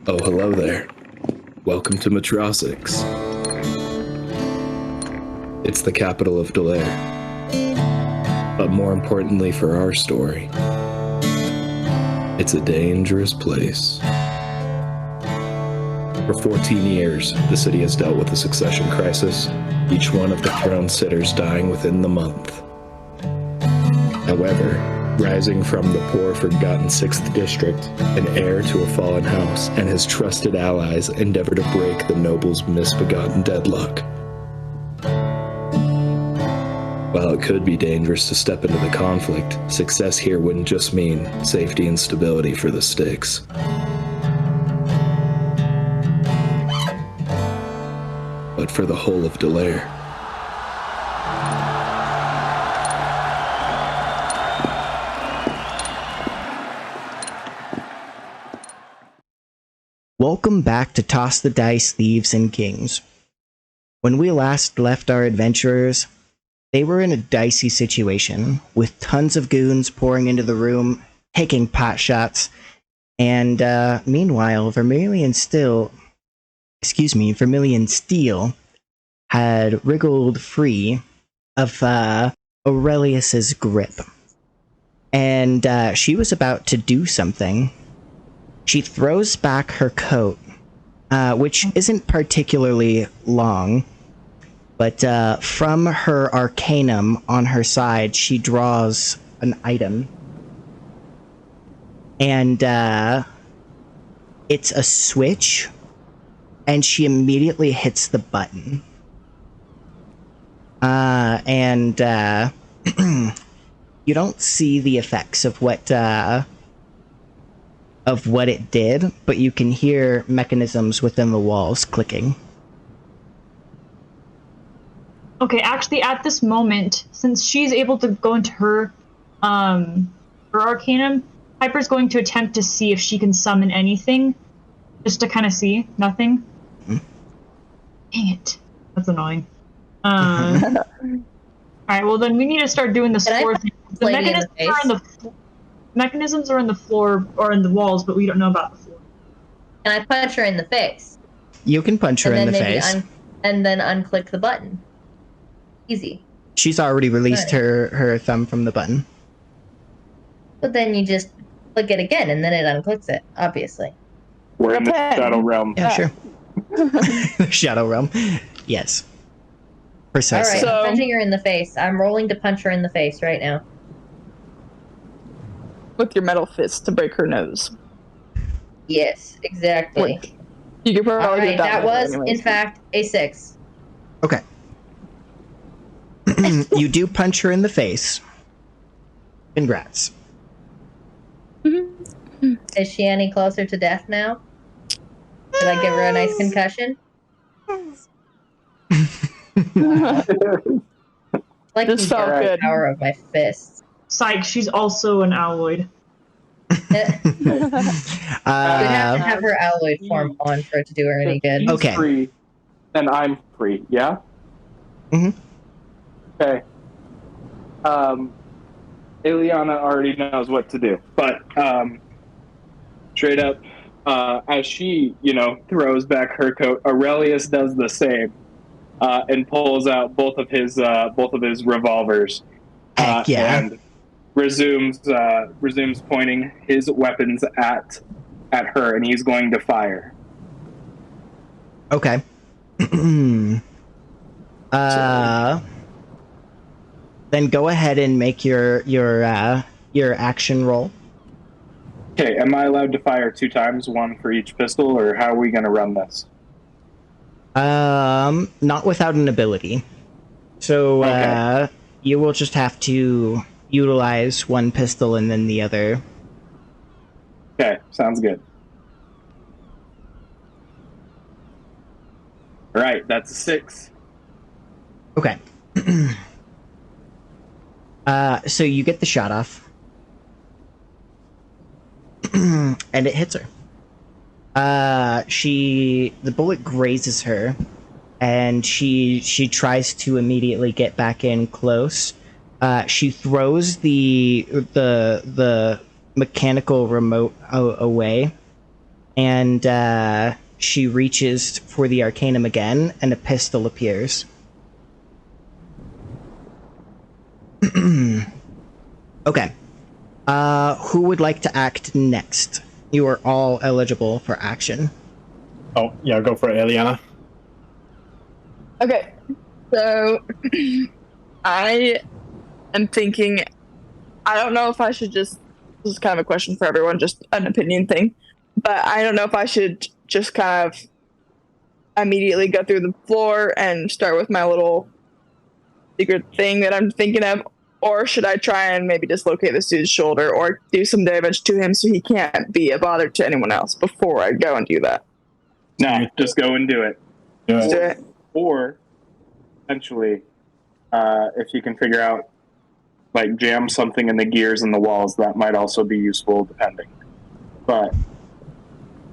Oh, hello there. Welcome to Metrosix. It's the capital of Delaire. But more importantly for our story, it's a dangerous place. For 14 years, the city has dealt with a succession crisis, each one of the throne sitters dying within the month. However, rising from the poor, forgotten 6th District, an heir to a fallen house and his trusted allies endeavor to break the noble's misbegotten deadlock. While it could be dangerous to step into the conflict, success here wouldn't just mean safety and stability for the sticks. But for the whole of Delaire. Welcome back to Toss the Dice, Thieves and Kings. When we last left our adventurers, they were in a dicey situation, with tons of goons pouring into the room, taking pot shots, and meanwhile, Vermilion Steel had wriggled free of Aurelius's grip. And she was about to do something. She throws back her coat, which isn't particularly long, but from her arcanum on her side, she draws an item. And it's a switch, and she immediately hits the button. And you don't see the effects of what it did, but you can hear mechanisms within the walls clicking. Okay, actually, at this moment, since she's able to go into her arcanum, Piper's going to attempt to see if she can summon anything, just to kind of see. Nothing. Mm-hmm. Dang it, that's annoying. All right, well then we need to start doing the floor thing. The mechanisms are in the floor or in the walls, but we don't know about the floor. Can I punch her in the face? You can punch her in the face. And then unclick the button. Easy. She's already released her thumb from the button. But then you just click it again, and then it unclicks it, obviously. We're in the Shadow Realm. Yeah, sure. Shadow Realm. Yes. Precisely. Alright, I'm punching her in the face. I'm rolling to punch her in the face right now. With your metal fist to break her nose. Yes, exactly. Wait, you could probably Alright, that was, in fact, a 6. Okay. You do punch her in the face. Congrats. Is she any closer to death now? Did I give her a nice concussion? Like this felt good. Power of my fists. Psych, she's also an alloid. You'd have to have her alloid form on for it to do her any good. Okay. Free, then I'm free, yeah? Mm-hmm. Okay. Ileana already knows what to do, but straight up, as she, throws back her coat, Aurelius does the same and pulls out both of his revolvers. And resumes pointing his weapons at her, and he's going to fire. Okay. Then go ahead and make your action roll. Okay, am I allowed to fire 2 times, one for each pistol, or how are we going to run this? Not without an ability. So, okay. You will just have to utilize one pistol and then the other. Okay, sounds good. All right, that's a 6. Okay. So you get the shot off. And it hits her. The bullet grazes her, and she tries to immediately get back in close. She throws the mechanical remote away, and she reaches for the arcanum again, and a pistol appears. Okay. Who would like to act next? You are all eligible for action. Oh, yeah, go for it, Eliana. Okay, so I am thinking, I don't know if I should just, this is kind of a question for everyone, just an opinion thing, but I don't know if I should just kind of immediately go through the floor and start with my little secret thing that I'm thinking of, or should I try and maybe dislocate this dude's shoulder or do some damage to him so he can't be a bother to anyone else before I go and do that? No, just go and do it. Do Let's it. do it. Or essentially, if you can figure out, like, jam something in the gears and the walls, that might also be useful, depending. But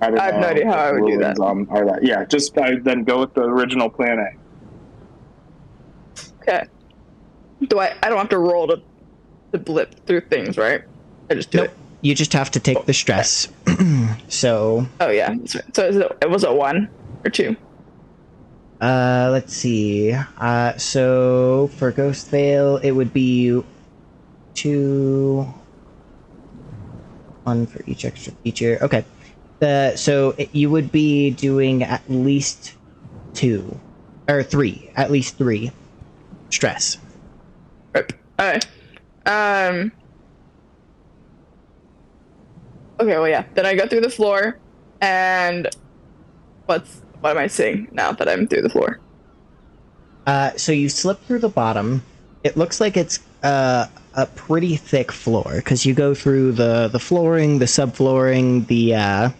I don't know. I have no idea how I would do that. Are that. Yeah, just then go with the original plan A. Okay. I don't have to roll to blip through things, right? I just do Nope. it. You just have to take the stress. So, Oh yeah. So it was a 1 or 2. let's see. So for Ghost Veil, it would be 2, 1 for each extra feature. Okay. You would be doing at least 2 or 3, at least 3 stress. Right. Alright. Okay, well yeah. Then I go through the floor and what am I seeing now that I'm through the floor? So you slip through the bottom. It looks like it's a pretty thick floor because you go through the flooring, the subflooring, the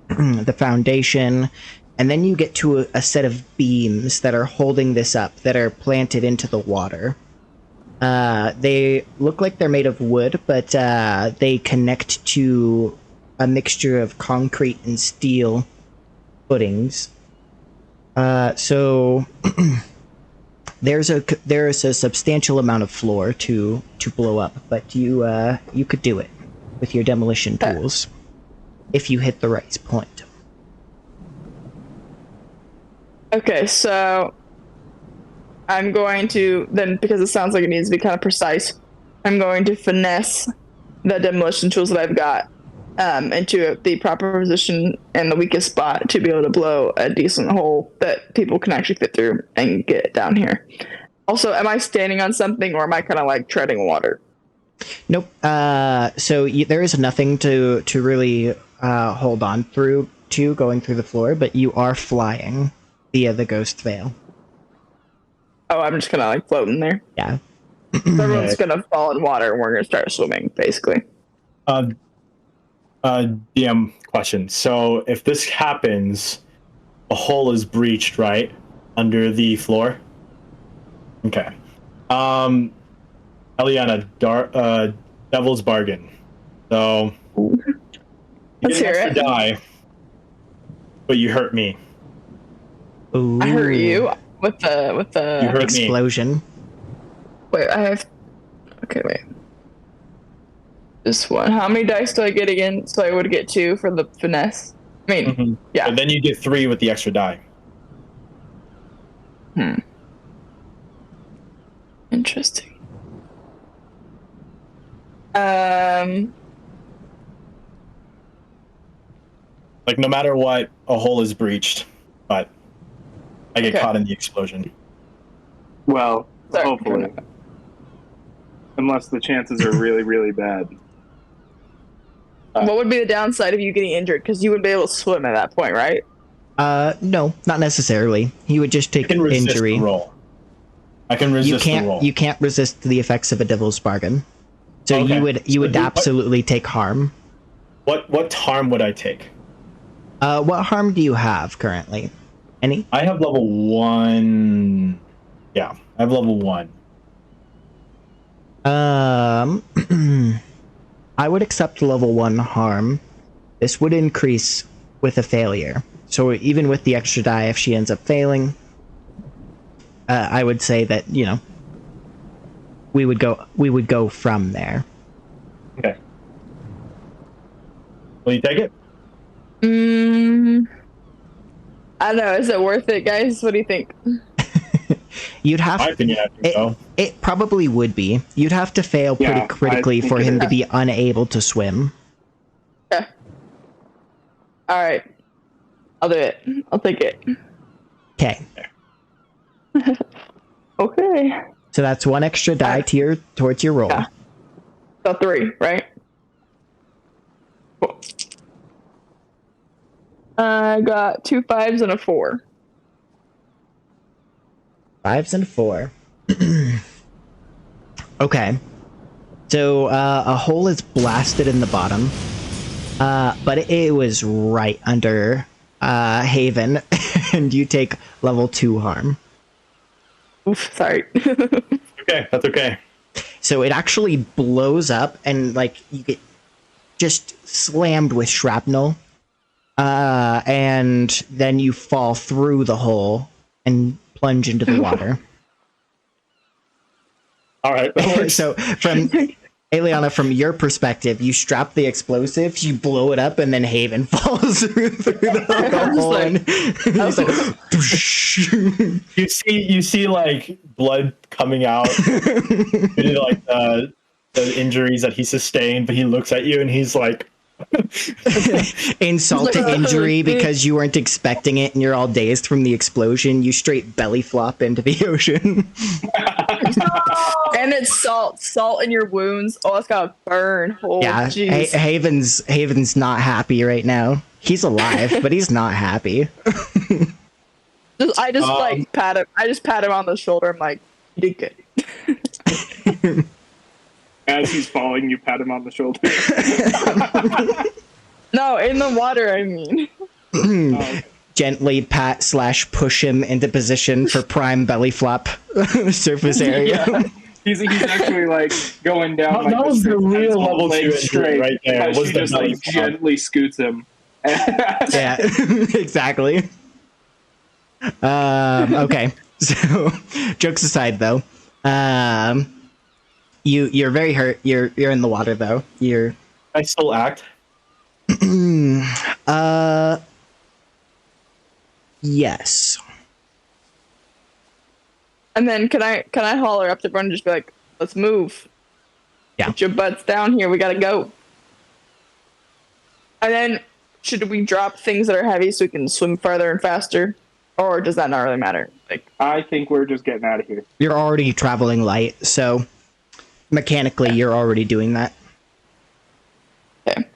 the foundation, and then you get to a set of beams that are holding this up, that are planted into the water. They look like they're made of wood, but they connect to a mixture of concrete and steel footings. So there is a substantial amount of floor to blow up, but you could do it with your demolition tools if you hit the right point. Okay, so I'm going to then, because it sounds like it needs to be kind of precise, I'm going to finesse the demolition tools that I've got into the proper position and the weakest spot to be able to blow a decent hole that people can actually fit through and get down here. Also, am I standing on something or am I kind of like treading water? Nope. So there is nothing to really hold on through to going through the floor, but you are flying via the Ghost Veil. Oh, I'm just kind of like floating there. Yeah. So everyone's going to fall in water and we're going to start swimming, basically. DM question. So if this happens, a hole is breached, right? Under the floor? Okay. Eliana, Devil's Bargain. So you Let's get hear an extra it. die, but you hurt me. Ooh. I hurt you with the You hurt explosion. Wait, I have. Okay, wait. This one. How many dice do I get again? So I would get 2 for the finesse. I mean, Mm-hmm. yeah. But then you get 3 with the extra die. Interesting. Like, no matter what, a hole is breached, but I get caught in the explosion. Well, Sorry. hopefully. Unless the chances are really, really bad. What would be the downside of you getting injured? Because you would be able to swim at that point, right? No, not necessarily. You would just take I can resist injury. the roll. I can resist the roll. You can't resist the effects of a Devil's Bargain. So Okay. you would absolutely take harm. What harm would I take? What harm do you have currently? Any? I have level 1. Yeah, I have level 1. I would accept level 1 harm. This would increase with a failure. So even with the extra die, if she ends up failing, I would say that, we would go from there. Okay. Will you take it? I don't know. Is it worth it, guys? What do you think? You'd have My opinion, I think so. it probably would be. You'd have to fail pretty Yeah, I critically think for it him is. to be unable to swim. Yeah. All right. I'll do it. I'll take it. Okay. Okay. So that's one extra die towards your roll. Yeah. So 3, right? Cool. I got 2 5s and a 4. 5s and 4. Okay. So a hole is blasted in the bottom, but it was right under Haven, and you take level 2 harm. Oof, sorry. Okay, that's okay. So it actually blows up, and like you get just slammed with shrapnel, and then you fall through the hole and plunge into the water. All right, that works. So from Eliana, from your perspective, you strap the explosives, you blow it up, and then Haven falls through the hole. like- He's like, you see like blood coming out, due to, like the injuries that he sustained, but he looks at you and he's like, insult to injury because you weren't expecting it and you're all dazed from the explosion. You straight belly flop into the ocean. And it's salt in your wounds. Oh, it's gotta burn. Oh, Yeah, jeez. Haven's not happy right now. He's alive, but he's not happy. I just like pat him. I just pat him on the shoulder. I'm like, you did good. As he's falling, you pat him on the shoulder. No, in the water. I mean. Gently pat / push him into position for prime belly flop surface area. Yeah. He's actually like going down. That was the real level 2 leg injury straight right there. as Was she the just belly like flop. gently scoots him. Yeah, exactly. Okay, so jokes aside, though, you're very hurt. You're in the water though. I still act. Yes. And then can I holler up to everyone and just be like, let's move. Yeah. Get your butts down here. We gotta go. And then should we drop things that are heavy so we can swim further and faster? Or does that not really matter? Like, I think we're just getting out of here. You're already traveling light, so mechanically you're already doing that. okay.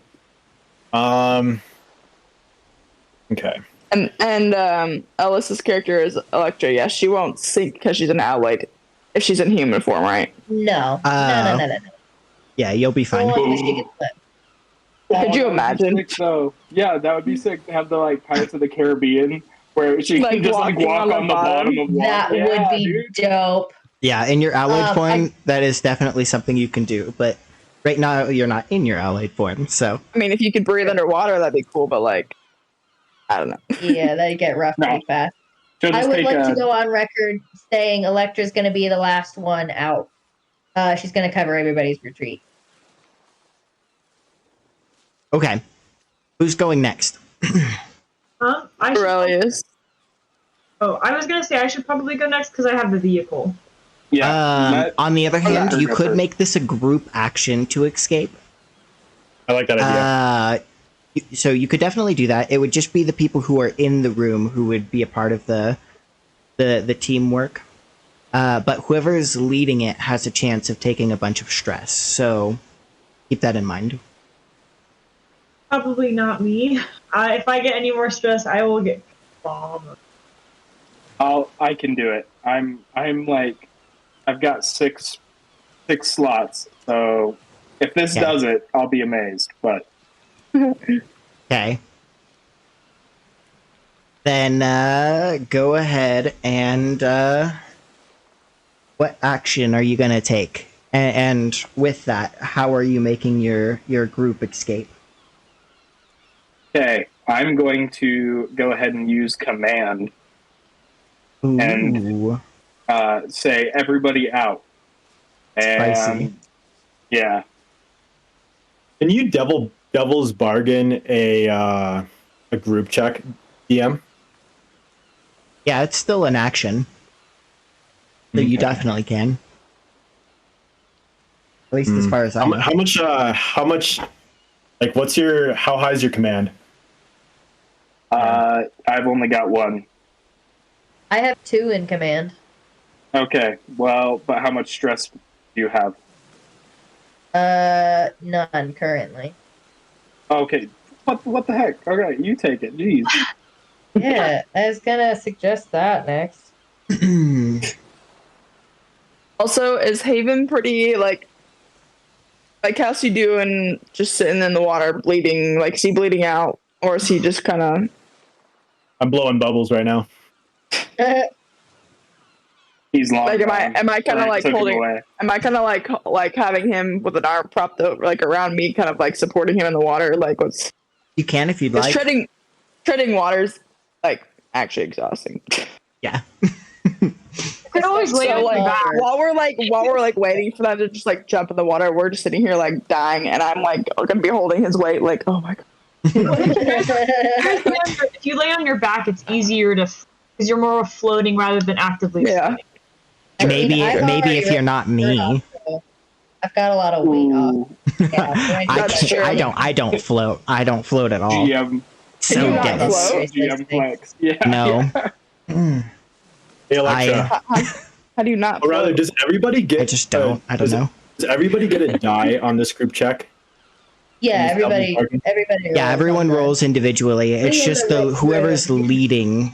Okay. And Alice's character is Elektra. Yes, she won't sink because she's an alloy if she's in human form, right? No. No. Yeah, you'll be fine. Only she can flip. Could you imagine? Sick, though. Yeah, that would be sick to have the like Pirates of the Caribbean where she Like can just like walking walk on on the the bottom bottom? of water. That would be dope. Yeah, in your alloyed form, I- that is definitely something you can do, but right now you're not in your alloyed form, so. I mean, if you could breathe underwater, that'd be cool, but like, I don't know. Yeah, that'd get rough No. pretty fast. She'll I just would take like a- to go on record saying Elektra's going to be the last one out. She's going to cover everybody's retreat. Okay. Who's going next? Huh? Aurelius. I was gonna say I should probably go next because I have the vehicle. Yeah. On the other hand, that- you could make this a group action to escape. I like that idea. So you could definitely do that. It would just be the people who are in the room who would be a part of the teamwork. But whoever's leading it has a chance of taking a bunch of stress. So keep that in mind. Probably not me. If I get any more stress, I will get bombed. I can do it. I'm like, I've got six slots. So if this Yeah. does it, I'll be amazed. But Okay. Then go ahead and what action are you gonna take? And with that, how are you making your group escape? okay, I'm going to go ahead and use command. And- Ooh. Say everybody out. And Spicy. yeah. Can you devil's bargain a a group check, DM? Yeah, it's still an action. So you definitely can. At least as far as I know. How much, like, how high is your command? I've only got one. I have 2 in command. Okay, well, but how much stress do you have? None currently. Okay, what the heck? Okay, you take it. Jeez. Yeah, I was gonna suggest that next. Also, is Haven pretty like how's he doing? Just sitting in the water, bleeding? Like, is he bleeding out, or is he just kind of? I'm blowing bubbles right now. He's long. Like, am I kind of like holding? Away. Am I kind of like having him with an arm propped up like around me, kind of like supporting him in the water? Like, what's? You can if you'd like. Treading water's like actually exhausting. Yeah. Could always lay on your back. While we're waiting for them to just like jump in the water, we're just sitting here like dying, and I'm like gonna be holding his weight. Like, oh my god. If you lay on your back, it's easier to, because you're more floating rather than actively. Yeah. Maybe if you're not me. I've got a lot of weight off. Yeah, I don't float. I don't float at all. GM. So you not dense. float? GM flex. Yeah. No. Hey, Alexa. How do you not? Or rather, float? does everybody get? I just don't. I don't know. Does everybody get a die on this group check? Yeah, everybody. Yeah, everyone rolls individually. It's just whoever's leading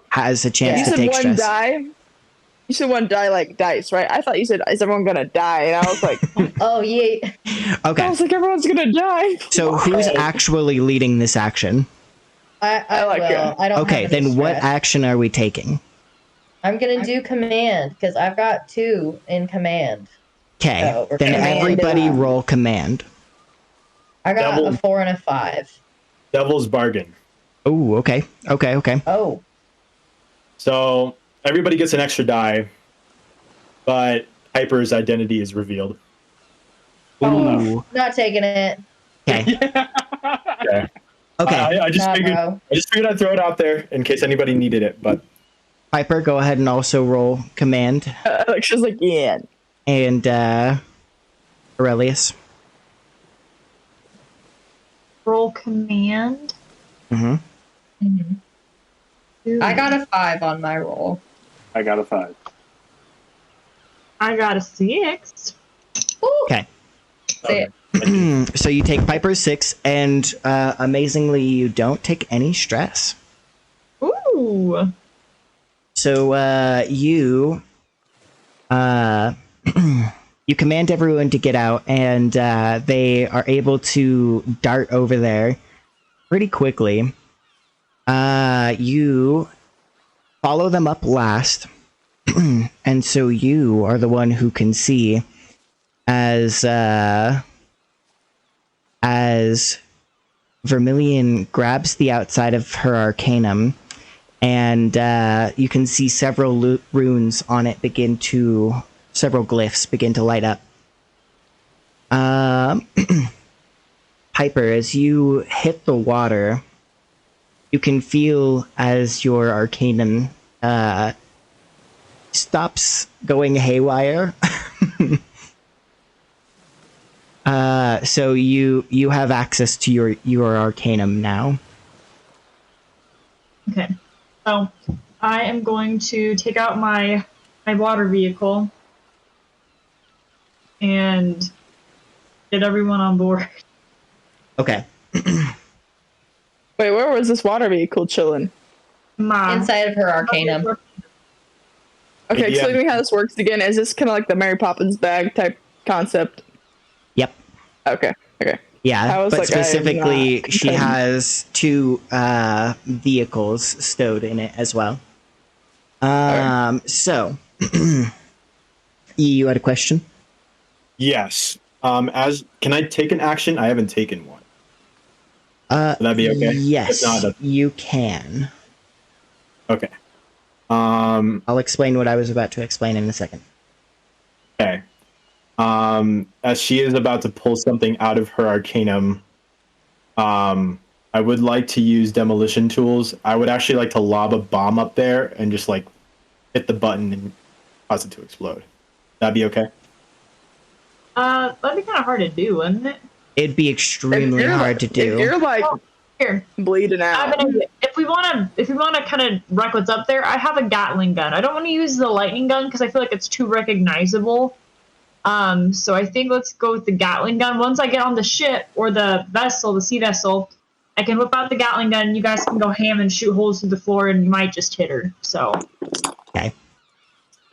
has a chance to take stress. Die. You said one die like dice, right? I thought you said, is everyone gonna die? And I was like, oh yeah. Okay. I was like, everyone's gonna die. So who's actually leading this action? I like will. I don't. Okay, then what action are we taking? I'm gonna do command because I've got 2 in command. Okay, So then everybody roll command. I got a 4 and a 5. Devil's bargain. Oh, okay. Oh. So everybody gets an extra die, but Piper's identity is revealed. Ooh. Not taking it. Okay. Okay. I just figured I'd throw it out there in case anybody needed it, but Piper, go ahead and also roll command. She's like, yeah. And Aurelius. Roll command. I got a 5 on my roll. I got a 5. I got a 6. Okay. Okay. So you take Piper's 6, and amazingly, you don't take any stress. Ooh. So you you command everyone to get out, and they are able to dart over there pretty quickly. You follow them up last, and so you are the one who can see as Vermilion grabs the outside of her arcanum, and you can see several runes on it several glyphs begin to light up. Piper, as you hit the water, you can feel as your arcanum stops going haywire. So you have access to your arcanum now. Okay. So I am going to take out my water vehicle and get everyone on board. Okay. Wait, where was this water vehicle chilling? Inside of her arcanum. Okay, explain to me how this works again. Is this kind of like the Mary Poppins bag type concept? Yep. Okay. Yeah, but like, specifically, she has 2 vehicles stowed in it as well. So, you had a question? yes. Can I take an action? I haven't taken one. Would that be okay? Yes, you can. Okay. I'll explain what I was about to explain in a second. Okay. As she is about to pull something out of her arcanum, I would like to use demolition tools. I would actually like to lob a bomb up there and just like hit the button and cause it to explode. That'd be okay? That'd be kind of hard to do, wouldn't it? It'd be extremely hard to do. If you're like Here, bleeding out. if we wanna kind of wreck what's up there, I have a Gatling gun. I don't want to use the lightning gun because I feel like it's too recognizable. So I think let's go with the Gatling gun. Once I get on the ship or the vessel, the sea vessel, I can whip out the Gatling gun. You guys can go ham and shoot holes through the floor, and you might just hit her. So. Okay.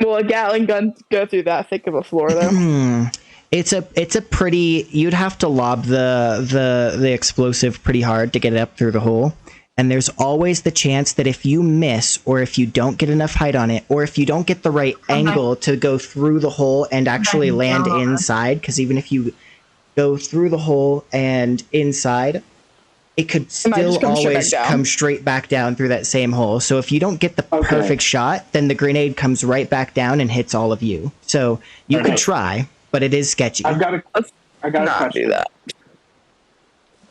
Will a Gatling gun go through that thick of a floor though? It's a pretty. You'd have to lob the explosive pretty hard to get it up through the hole. And there's always the chance that if you miss, or if you don't get enough height on it, or if you don't get the right angle to go through the hole and actually land inside, because even if you go through the hole and inside, it could still always come straight back down through that same hole. So if you don't get the perfect shot, then the grenade comes right back down and hits all of you. So you could try, but it is sketchy. I got to do that.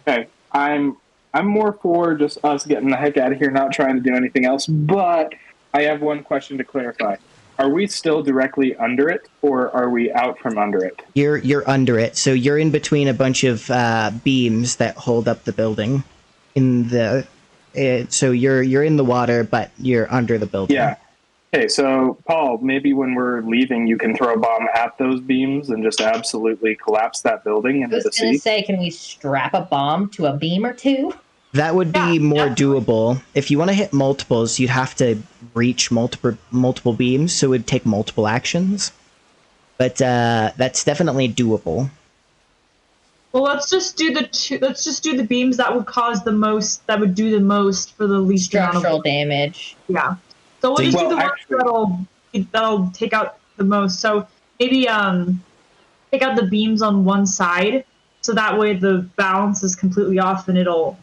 Okay, I'm more for just us getting the heck out of here, not trying to do anything else. But I have one question to clarify: are we still directly under it, or are we out from under it? You're under it, so you're in between a bunch of beams that hold up the building. So you're in the water, but you're under the building. Yeah. Okay, so Paul, maybe when we're leaving, you can throw a bomb at those beams and just absolutely collapse that building into the sea. I was going to say, can we strap a bomb to a beam or two? That would be more doable. If you want to hit multiples, you'd have to reach multiple beams, so it would take multiple actions. But that's definitely doable. Well, let's just do the beams that would cause the most. That would do the most for the least structural damage. Yeah. So we'll just do the ones that'll take out the most. So maybe take out the beams on one side, so that way the balance is completely off, and it'll.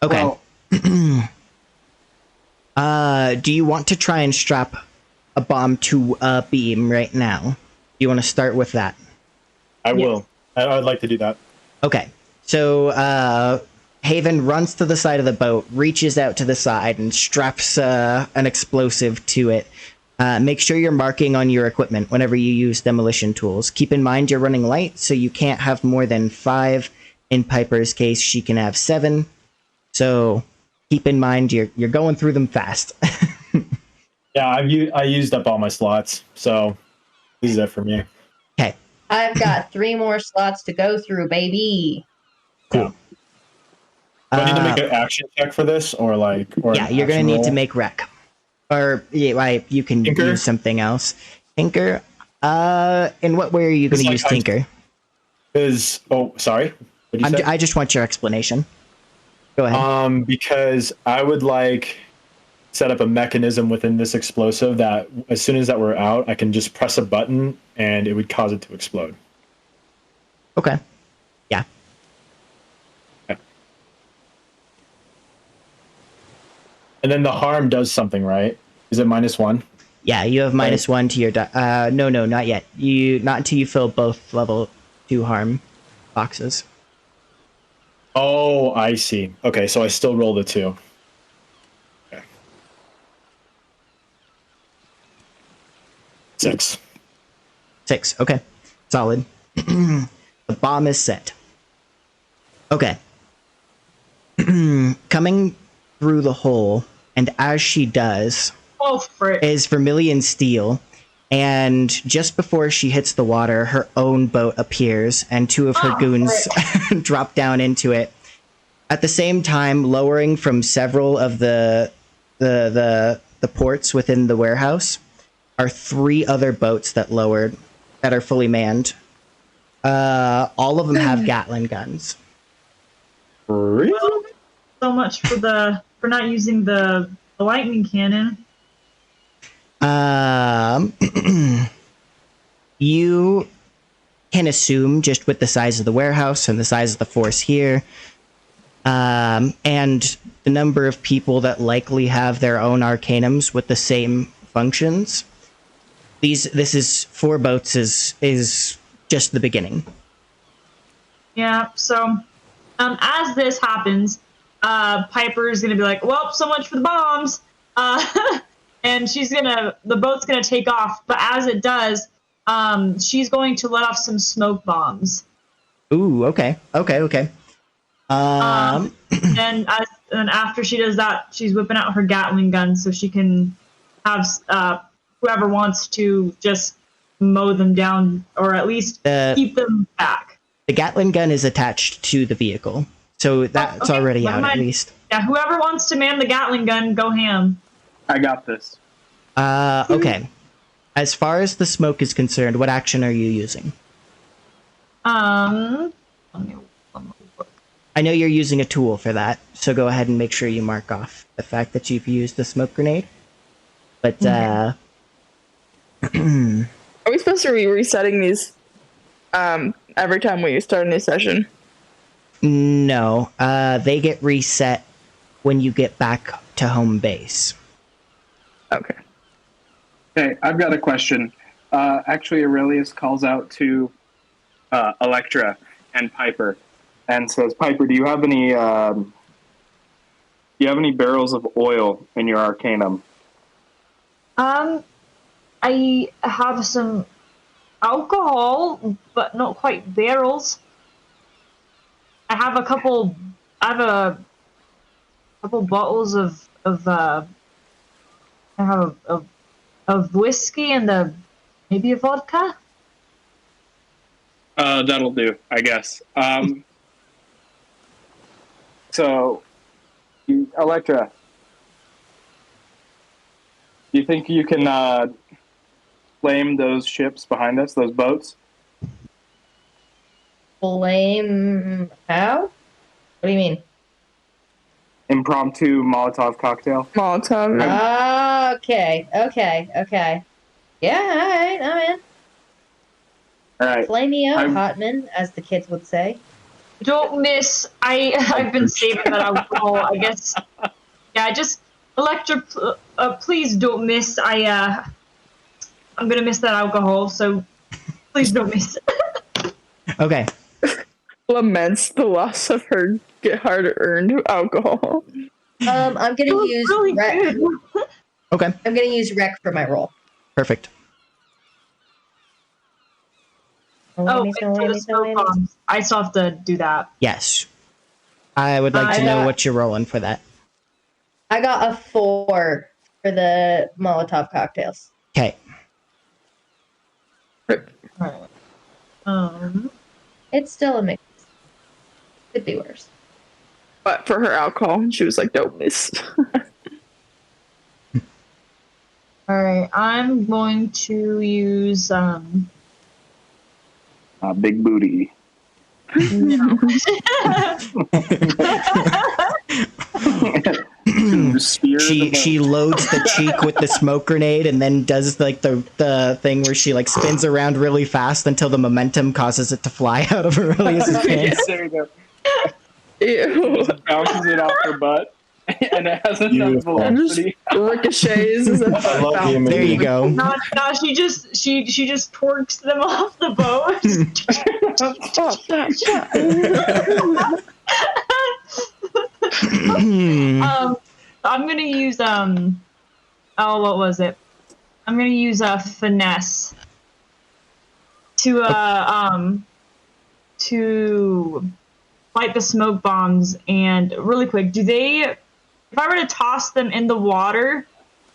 Okay. Do you want to try and strap a bomb to a beam right now? Do you want to start with that? I will. I'd like to do that. Okay. So Haven runs to the side of the boat, reaches out to the side, and straps an explosive to it. Make sure you're marking on your equipment whenever you use demolition tools. Keep in mind you're running light, so you can't have more than 5. In Piper's case, she can have 7. So keep in mind you're going through them fast. Yeah, I used up all my slots, so this is it for me. Okay. I've got 3 more slots to go through, baby. Cool. Do I need to make an action check for this, or yeah, you're gonna need to make rec, or you can Tinker? use something else. Tinker. In what way are you gonna use Tinker? Sorry. I just want your explanation. Go ahead. Because I would set up a mechanism within this explosive that as soon as that we're out, I can just press a button and it would cause it to explode. Okay. Yeah. Okay. And then the harm does something, right? Is it -1? Yeah, you have -1 to your no, not yet. Not until you fill both level 2 harm boxes. Oh, I see. Okay, so I still roll the 2. Okay. 6. 6. Okay. Solid. The bomb is set. Okay. Coming through the hole, and as she does, is Vermilion Steel. And just before she hits the water, her own boat appears, and 2 of her goons drop down into it. At the same time, lowering from several of the ports within the warehouse are 3 other boats that lowered that are fully manned. All of them have Gatling guns. Really? Well, so much for not using the lightning cannon. You can assume just with the size of the warehouse and the size of the force here, and the number of people that likely have their own arcanums with the same functions. This is 4 boats is just the beginning. Yeah. So, as this happens, Piper's gonna be like, well, so much for the bombs. And the boat's gonna take off. But as it does, she's going to let off some smoke bombs. Ooh, okay. And after she does that, she's whipping out her Gatling gun so she can have whoever wants to just mow them down or at least keep them back. The Gatling gun is attached to the vehicle, so that's already out at least. Yeah, whoever wants to man the Gatling gun, go ham. I got this. Okay. As far as the smoke is concerned, what action are you using? Let me look. I know you're using a tool for that, so go ahead and make sure you mark off the fact that you've used the smoke grenade. But, Are we supposed to be resetting these every time we start a new session? No. They get reset when you get back to home base. Okay. Okay, I've got a question. Actually, Aurelius calls out to Elektra and Piper and says, "Piper, do you have any barrels of oil in your Arcanum?" I have some alcohol, but not quite barrels. I have a couple bottles of whiskey and maybe a vodka. That'll do, I guess. So, Elektra, you think you can flame those ships behind us, those boats? Flame? How? What do you mean? Impromptu Molotov cocktail. Molotov. Okay. Yeah, alright, I'm in. All right. Flame me out, Hotman, as the kids would say. Don't miss. I've been saving that alcohol. I guess. Yeah, just Elektra. Please don't miss. I'm gonna miss that alcohol. So please don't miss. Okay. Laments the loss of her hard-earned alcohol. I'm gonna use really rec. good. Okay. I'm gonna use rec for my roll. Perfect. Oh, and for the smoke bombs, I still have to do that. Yes. I would like to know what you're rolling for that. I got a 4 for the Molotov cocktails. Okay. It's still a mix. Could be worse. But for her alcohol, she was like, "Don't miss." All right, I'm going to use Big booty. no. She loads the cheek with the smoke grenade and then does like the thing where she like spins around really fast until the momentum causes it to fly out of Aurelius's hands. There you go. Ew. Bounces it off her butt, and it has enough velocity. Ricochets. I love the There you imagery. go. No, she just twerks them off the boat. I'm gonna use what was it? I'm gonna use finesse to fight the smoke bombs. And really quick, if I were to toss them in the water,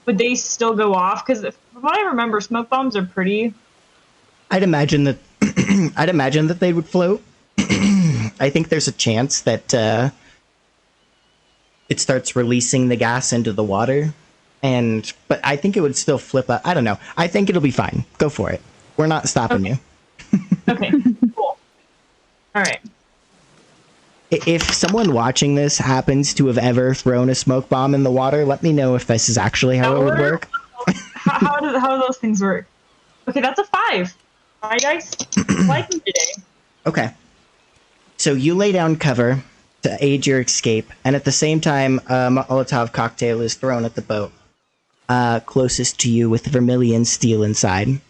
would they still go off? Because from what I remember, smoke bombs are pretty. I'd imagine that they would float. I think there's a chance that it starts releasing the gas into the water, but I think it would still flip up. I don't know. I think it'll be fine. Go for it. We're not stopping you. Okay, cool. All right. If someone watching this happens to have ever thrown a smoke bomb in the water, let me know if this is actually how it would work. How do those things work? Okay, that's a 5. Hi guys, like me today. Okay. So you lay down cover to aid your escape, and at the same time, a Molotov cocktail is thrown at the boat closest to you with vermilion steel inside.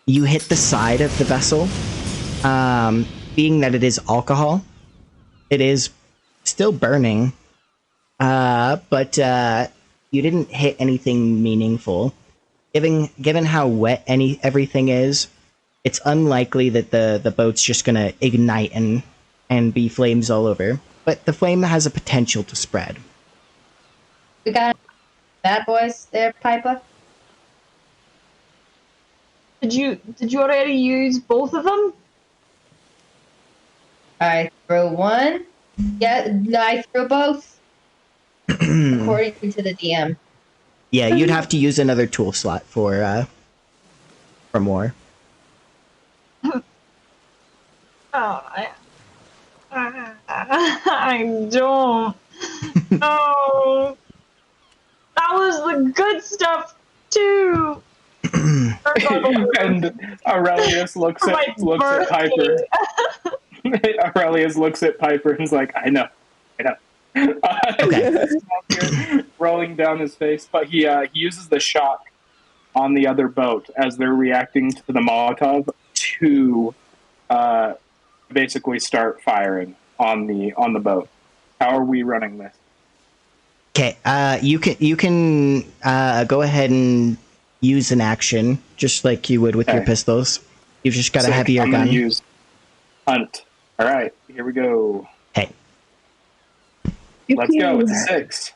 You hit the side of the vessel. Being that it is alcohol, it is still burning, but you didn't hit anything meaningful. Given how wet everything is, it's unlikely that the boat's just gonna ignite and be flames all over. But the flame has a potential to spread. We got bad boys there, Piper. Did you already use both of them? I throw one. Yeah, no, I throw both. According to the DM. Yeah, you'd have to use another tool slot for more. I don't. No. That was the good stuff too. And Aurelius looks at Piper. Aurelius looks at Piper and is like, I know. Okay. Rolling down his face, but he uses the shock on the other boat as they're reacting to the Molotov to basically start firing on the boat. How are we running this? Okay, you can go ahead and use an action just like you would with your pistols. You've just got a heavier I'm gun. Gonna use hunt. All right, here we go. Hey. Let's go. It's a 6.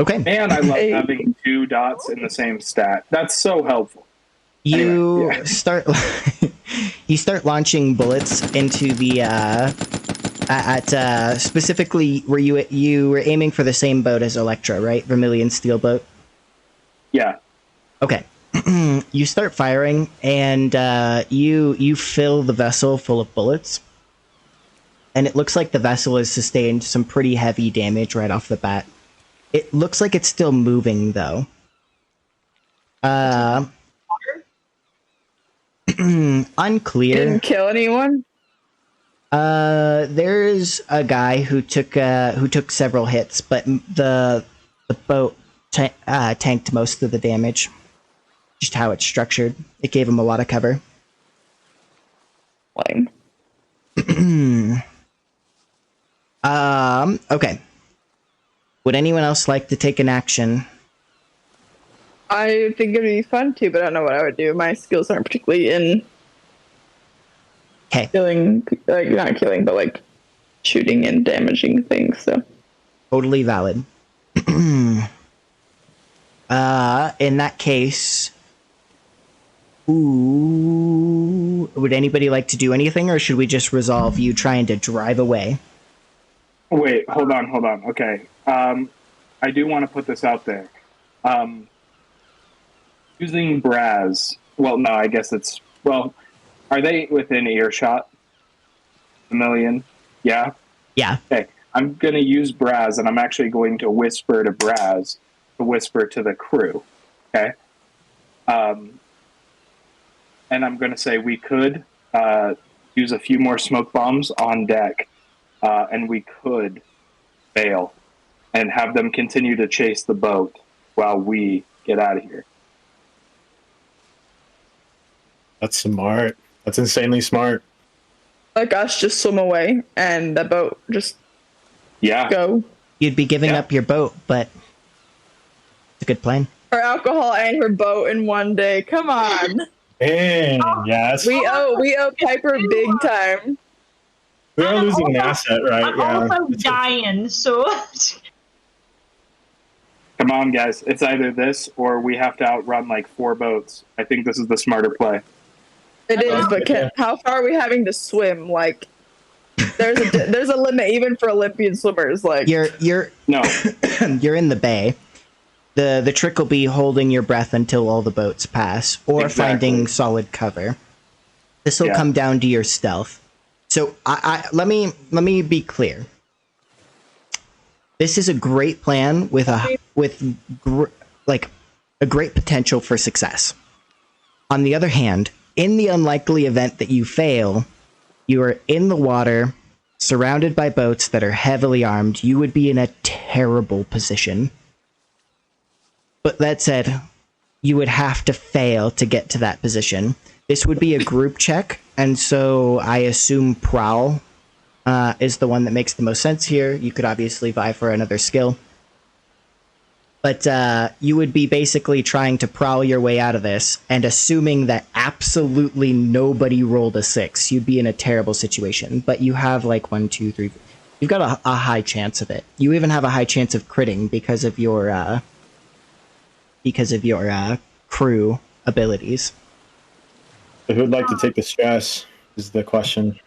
Okay. And I love having 2 dots in the same stat. That's so helpful. You start launching bullets into the specifically where you were aiming for the same boat as Elektra, right? Vermilion steel boat. Yeah. Okay. You start firing, and you fill the vessel full of bullets, and it looks like the vessel has sustained some pretty heavy damage right off the bat. It looks like it's still moving, though. Unclear. Didn't kill anyone? There's a guy who took several hits, but the boat tanked most of the damage. Just how it's structured, it gave him a lot of cover. Lame. Okay. Would anyone else like to take an action? I think it'd be fun too, but I don't know what I would do. My skills aren't particularly in killing, like not killing, but like shooting and damaging things. So totally valid. In that case, would anybody like to do anything, or should we just resolve you trying to drive away? Wait, hold on. Okay. I do want to put this out there. Using Braz. Well, no, I guess it's... Well, are they within earshot? A million? Yeah? Yeah. Okay. I'm going to use Braz, and I'm actually going to whisper to Braz to whisper to the crew. Okay? And I'm going to say we could use a few more smoke bombs on deck, and we could bail and have them continue to chase the boat while we get out of here. That's smart. That's insanely smart. like us just swim away and the boat just go. You'd be giving up your boat, but it's a good plan. Her alcohol and her boat in one day. Come on. And yes. We owe Piper big time. We are losing an asset, right? I'm also dying, so Come on, guys. It's either this or we have to outrun like 4 boats. I think this is the smarter play. It is, but how far are we having to swim? Like, there's a limit even for Olympian swimmers. Like, you're no, you're in the bay. The trick will be holding your breath until all the boats pass, or finding solid cover. This will come down to your stealth. So let me be clear. This is a great plan with a great potential for success. On the other hand, in the unlikely event that you fail, you are in the water, surrounded by boats that are heavily armed. You would be in a terrible position. But that said, you would have to fail to get to that position. This would be a group check, and so I assume Prowl is the one that makes the most sense here. You could obviously vie for another skill. But you would be basically trying to prowl your way out of this, and assuming that absolutely nobody rolled a 6, you'd be in a terrible situation. But you have like 1, 2, 3. You've got a high chance of it. You even have a high chance of critting because of your crew abilities. So who would like to take the stress? Is the question.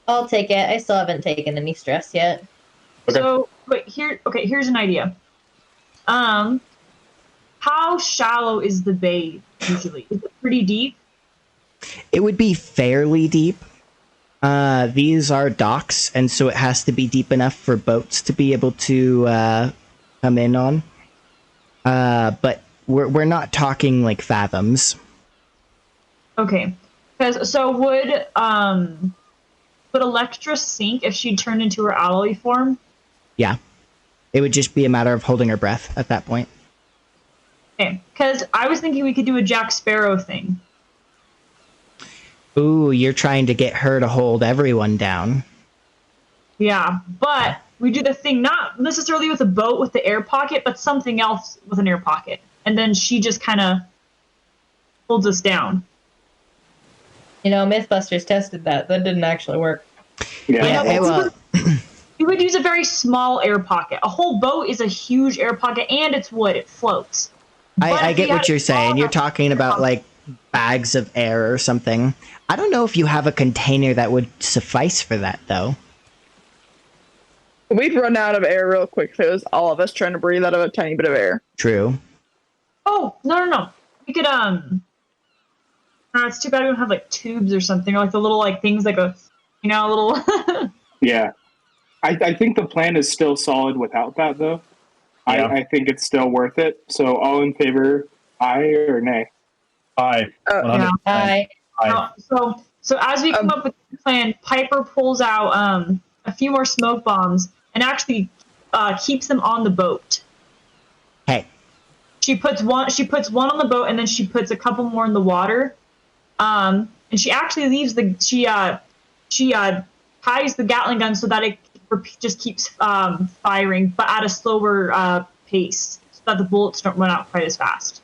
I'll take it. I still haven't taken any stress yet. Okay. So, wait, here's an idea. How shallow is the bay usually? Is it pretty deep? It would be fairly deep. These are docks, and so it has to be deep enough for boats to be able to come in on. But we're not talking like fathoms. Okay. So would Elektra sink if she turned into her alloy form? Yeah. It would just be a matter of holding her breath at that point. Okay. Because I was thinking we could do a Jack Sparrow thing. Ooh, you're trying to get her to hold everyone down. Yeah, but we do the thing not necessarily with a boat with the air pocket, but something else with an air pocket. And then she just kind of holds us down. You know, Mythbusters tested that. That didn't actually work. Yeah. You would use a very small air pocket. A whole boat is a huge air pocket, and it's wood. It floats. I get what you're saying. You're talking about like bags of air or something. I don't know if you have a container that would suffice for that, though. We'd run out of air real quick if it was all of us trying to breathe out of a tiny bit of air. True. Oh, no. We could, it's too bad we don't have, like, tubes or something, or, like, the little, like, things that go, little... Yeah. I think the plan is still solid without that, though. Yeah. I think it's still worth it. So all in favor, aye or nay? Aye. Yeah. Aye. So as we come up with the plan, Piper pulls out a few more smoke bombs and actually keeps them on the boat. Hey. She puts one on the boat, and then she puts a couple more in the water. And she actually leaves she ties the Gatling gun so that it just keeps firing, but at a slower pace, so that the bullets don't run out quite as fast.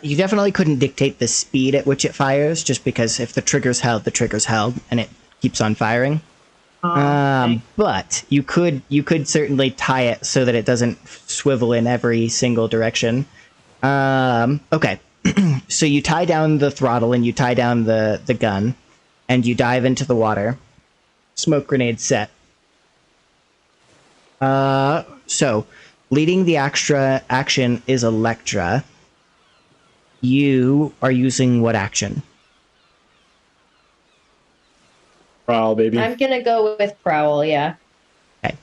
You definitely couldn't dictate the speed at which it fires, just because if the trigger's held, the trigger's held, and it keeps on firing. Okay. But you could certainly tie it so that it doesn't swivel in every single direction. Okay. So you tie down the throttle and you tie down the gun, and you dive into the water. Smoke grenade set. So leading the extra action is Elektra. You are using what action? Prowl, baby. I'm gonna go with Prowl, yeah. Okay.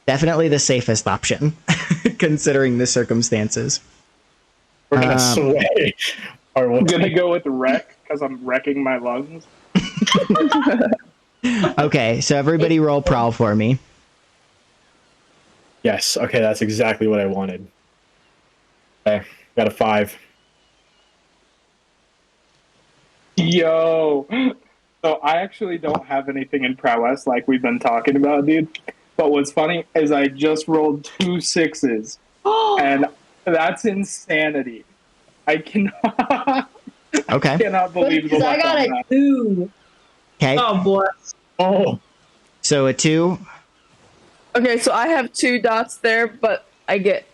Definitely the safest option, considering the circumstances. We're gonna sway. I'm gonna go with wreck because I'm wrecking my lungs. Okay, so everybody roll prowl for me. Yes. Okay, that's exactly what I wanted. Okay, got a 5. Yo. So I actually don't have anything in prowess like we've been talking about, dude. But what's funny is I just rolled 2 6s. And that's insanity. I cannot. Okay. I cannot believe the Because I luck got on a that. 2. Okay. Oh boy. Oh. So a 2. Okay, so I have 2 dots there, but I get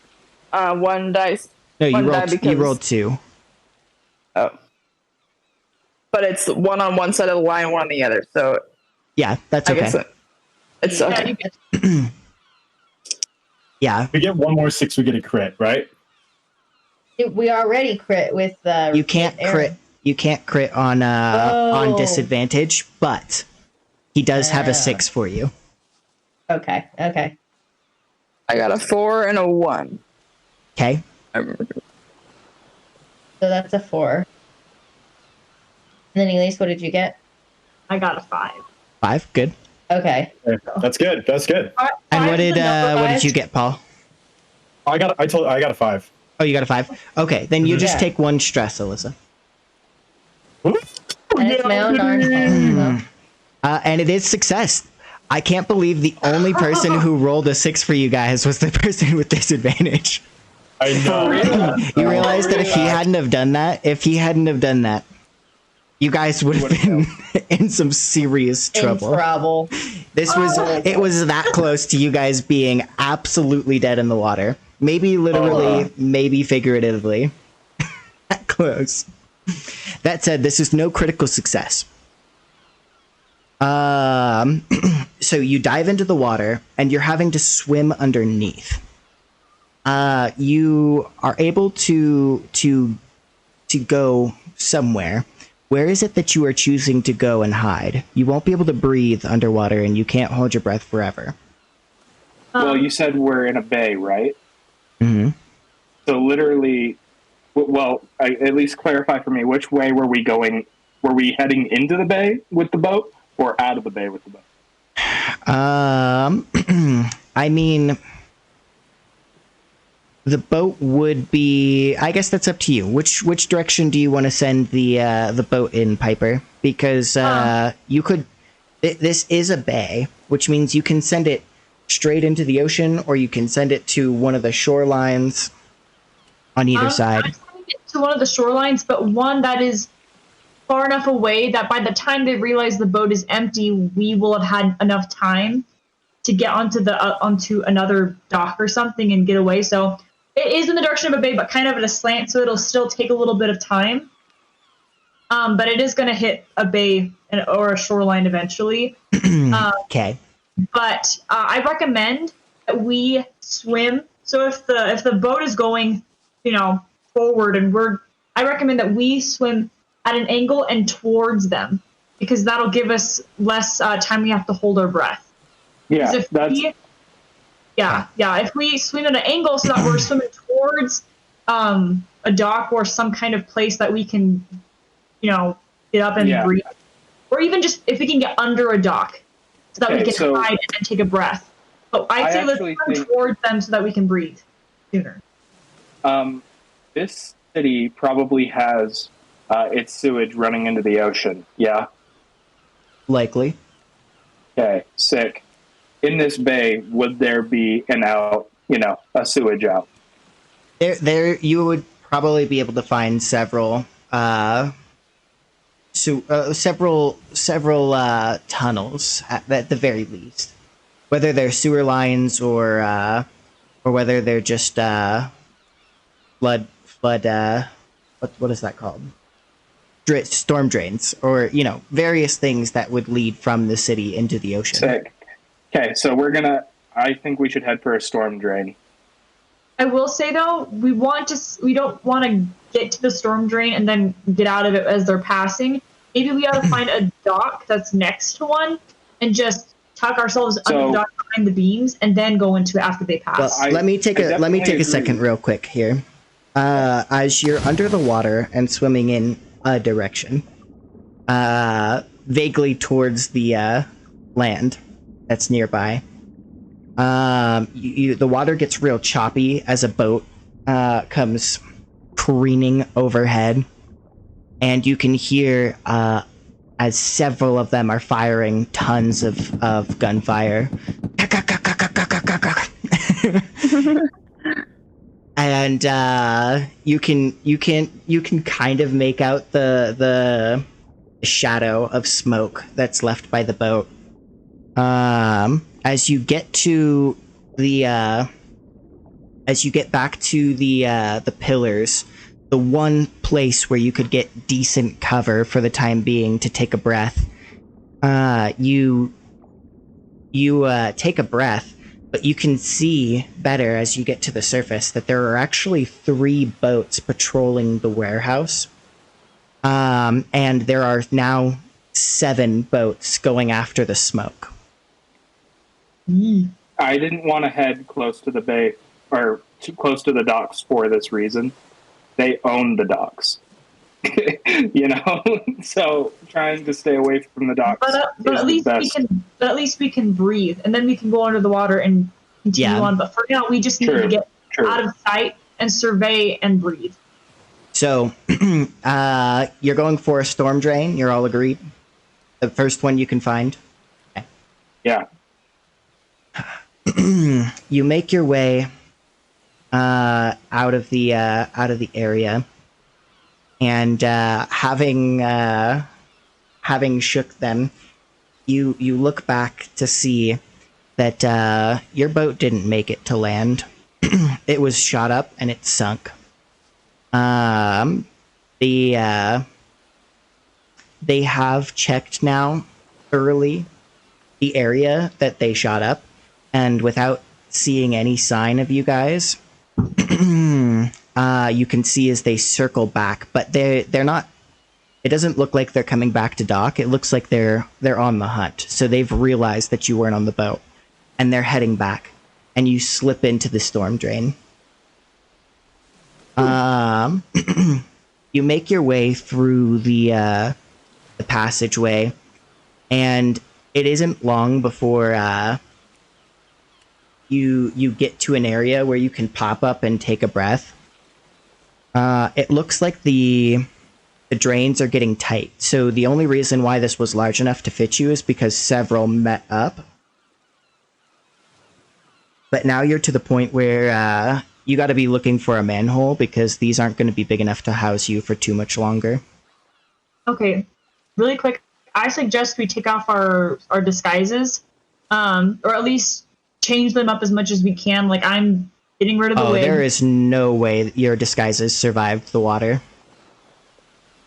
1 dice. No, One die you rolled 2. Oh. But it's 1 on one side of the line, 1 on the other. So Yeah, that's I okay. guess it's okay. Yeah. If we get 1 more 6, we get a crit, right? We already crit with You can't Aaron. crit. You can't crit on disadvantage, but he does have a 6 for you. Okay. I got a 4 and a 1. Okay. So that's a 4. And then Elise, what did you get? I got a 5. 5. Good. Okay. That's good. That's good. And what did you get, Paul? I got a 5. Oh, you got a 5. Okay, then you just Yeah. take 1 stress, Alyssa. And it's my own darn fault. And it is success. I can't believe the only person who rolled a 6 for you guys was the person with disadvantage. I know. You realize that if he hadn't have done that, you guys would have been in some serious trouble. In trouble. It was that close to you guys being absolutely dead in the water. Maybe literally, maybe figuratively. That close. That said, this is no critical success. So you dive into the water and you're having to swim underneath. You are able to go somewhere. Where is it that you are choosing to go and hide? You won't be able to breathe underwater and you can't hold your breath forever. Well, you said we're in a bay, right? Mm-hmm. So literally, at least clarify for me, which way were we going? Were we heading into the bay with the boat or out of the bay with the boat? I mean, the boat would be. I guess that's up to you. Which direction do you want to send the boat in, Piper? Because you could. This is a bay, which means you can send it straight into the ocean, or you can send it to one of the shorelines on either side. I'm sending it to one of the shorelines, but one that is far enough away that by the time they realize the boat is empty, we will have had enough time to get onto another dock or something and get away. So it is in the direction of a bay, but kind of at a slant, so it'll still take a little bit of time. But it is going to hit a bay or a shoreline eventually. Okay. But I recommend that we swim. So if the boat is going, forward, and I recommend that we swim at an angle and towards them, because that'll give us less time we have to hold our breath. Yeah, If we swim at an angle so that we're swimming towards a dock or some kind of place that we can, get up and breathe, or even just if we can get under a dock so that we can hide and take a breath. So I'd say let's swim towards them so that we can breathe sooner. This city probably has its sewage running into the ocean. Yeah. Likely. Okay. Sick. In this bay, would there be an out? A sewage out? There, you would probably be able to find several tunnels at the very least, whether they're sewer lines or whether they're just flood what is that called? Storm drains, or various things that would lead from the city into the ocean. Sick. Okay, so I think we should head for a storm drain. I will say though, we don't want to get to the storm drain and then get out of it as they're passing. Maybe we ought to find a dock that's next to one and just tuck ourselves under the dock behind the beams and then go into it after they pass. Well, let me take a second real quick here. As you're under the water and swimming in a direction, vaguely towards the land that's nearby, the water gets real choppy as a boat comes careening overhead, and you can hear as several of them are firing tons of gunfire. And you can kind of make out the shadow of smoke that's left by the boat. As you get to as you get back to the pillars, the one place where you could get decent cover for the time being to take a breath, you take a breath, but you can see better as you get to the surface that there are actually 3 boats patrolling the warehouse, and there are now 7 boats going after the smoke. I didn't want to head close to the bay or too close to the docks for this reason. They own the docks, so trying to stay away from the docks. But at least we can breathe, and then we can go under the water and continue on. But for now, we just need to get out of sight and survey and breathe. So, you're going for a storm drain. You're all agreed. The first one you can find. Okay. Yeah. You make your way out of the area, and having shook them, you look back to see that your boat didn't make it to land. It was shot up and it sunk. They have checked now thoroughly the area that they shot up, and without seeing any sign of you guys, you can see as they circle back, but they're not. It doesn't look like they're coming back to dock. It looks like they're on the hunt. So they've realized that you weren't on the boat, and they're heading back. And you slip into the storm drain. You make your way through the passageway, and it isn't long before you get to an area where you can pop up and take a breath. It looks like the drains are getting tight, so the only reason why this was large enough to fit you is because several met up. But now you're to the point where you got to be looking for a manhole, because these aren't going to be big enough to house you for too much longer. Okay, really quick, I suggest we take off our disguises, or at least change them up as much as we can. Like, I'm getting rid of the wig. There is no way that your disguises survived the water.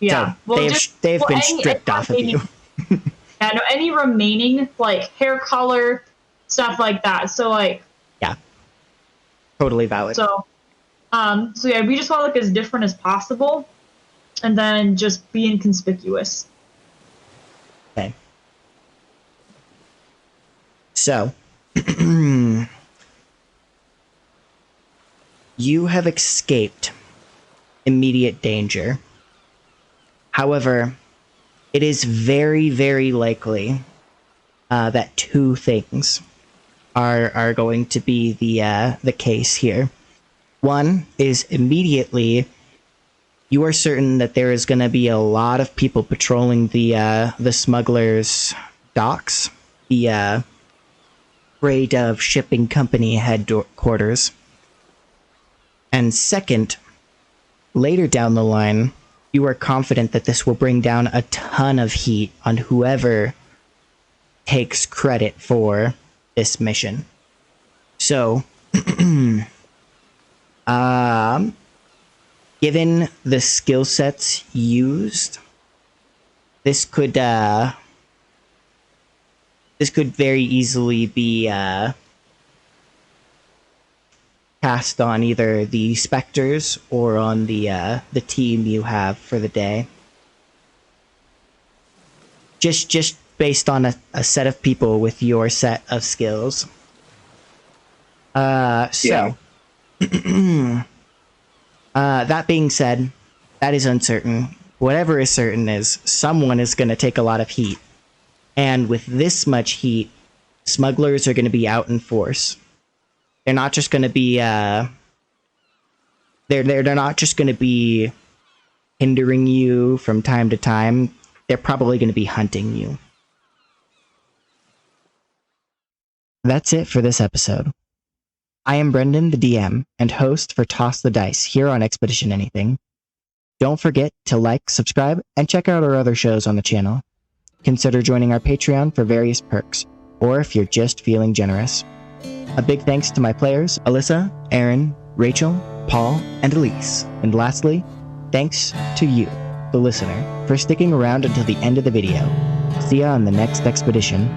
Yeah, So they've been stripped off of you. Yeah, no, any remaining, like, hair color, stuff like that. So, like, yeah, totally valid. So yeah, we just want to look as different as possible, and then just be inconspicuous. Okay. So, you have escaped immediate danger. However, it is very, very likely that two things are going to be the case here. One is, immediately, you are certain that there is going to be a lot of people patrolling the smugglers' docks, the Grey Dove Shipping Company headquarters. And second, later down the line, you are confident that this will bring down a ton of heat on whoever takes credit for this mission. So, given the skill sets used, this could very easily be cast on either the specters or on the team you have for the day. Just based on a set of people with your set of skills. That being said, that is uncertain. Whatever is certain is someone is going to take a lot of heat. And with this much heat, smugglers are going to be out in force. They're not just going to be they're not just going to be hindering you from time to time. They're probably going to be hunting you. That's it for this episode. I am Brendan, the DM, and host for Toss the Dice here on Expedition Anything. Don't forget to like, subscribe, and check out our other shows on the channel. Consider joining our Patreon for various perks, or if you're just feeling generous. A big thanks to my players, Alyssa, Aaron, Rachel, Paul, and Elise. And lastly, thanks to you, the listener, for sticking around until the end of the video. See ya on the next expedition.